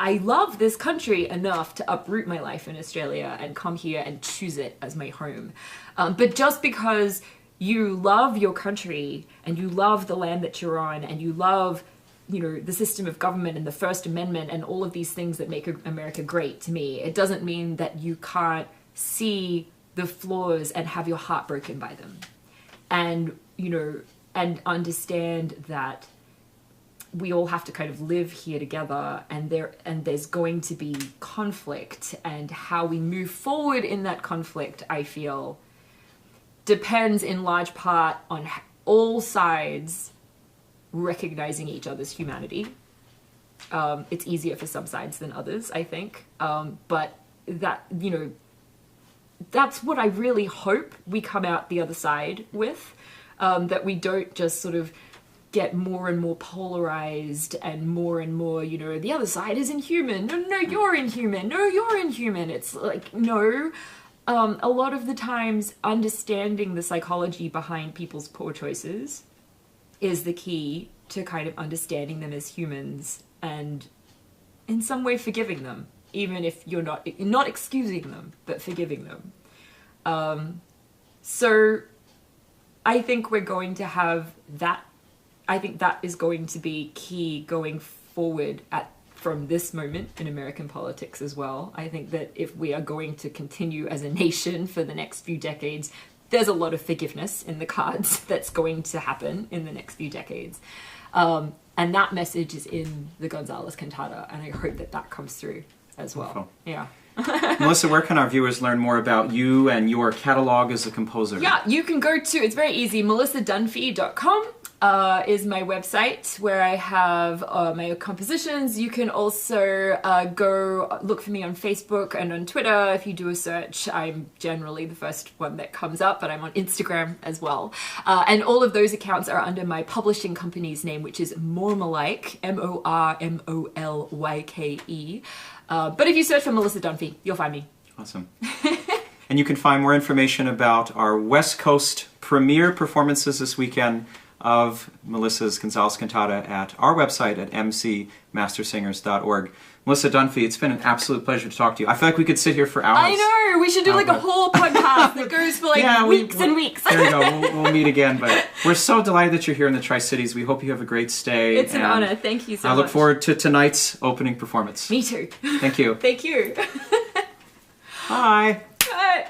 I love this country enough to uproot my life in Australia and come here and choose it as my home. But just because you love your country and you love the land that you're on and you love, the system of government and the First Amendment and all of these things that make America great to me, it doesn't mean that you can't see the flaws and have your heart broken by them. And, and understand that we all have to kind of live here together, and there's going to be conflict, and how we move forward in that conflict, I feel, depends in large part on all sides recognizing each other's humanity. It's easier for some sides than others, I think. But that, that's what I really hope we come out the other side with, that we don't just sort of get more and more polarized and more, the other side is inhuman. No, you're inhuman. No, you're inhuman. It's like, no. A lot of the times, understanding the psychology behind people's poor choices is the key to kind of understanding them as humans and in some way forgiving them, even if you're not excusing them, but forgiving them. So I think we're going to have that. I think that is going to be key going forward from this moment in American politics as well. I think that if we are going to continue as a nation for the next few decades, there's a lot of forgiveness in the cards that's going to happen in the next few decades. And that message is in the Gonzalez cantata, and I hope that comes through as well. Wonderful. Yeah. Melissa, where can our viewers learn more about you and your catalog as a composer? Yeah, you can go to, it's very easy, melissadunphy.com. Is my website where I have my compositions. You can also go look for me on Facebook and on Twitter. If you do a search, I'm generally the first one that comes up, but I'm on Instagram as well. And all of those accounts are under my publishing company's name, which is Mormolyke, Mormolyke. But if you search for Melissa Dunphy, you'll find me. Awesome. And you can find more information about our West Coast premiere performances this weekend of Melissa's Gonzalez cantata at our website at mcmastersingers.org. Melissa Dunphy, it's been an absolute pleasure to talk to you. I feel like we could sit here for hours. I know! We should do like a whole podcast that goes for weeks and weeks. There you go. We'll meet again. But we're so delighted that you're here in the Tri-Cities. We hope you have a great stay. It's an honor. Thank you so much. I look forward to tonight's opening performance. Me too. Thank you. Thank you. Bye. Bye.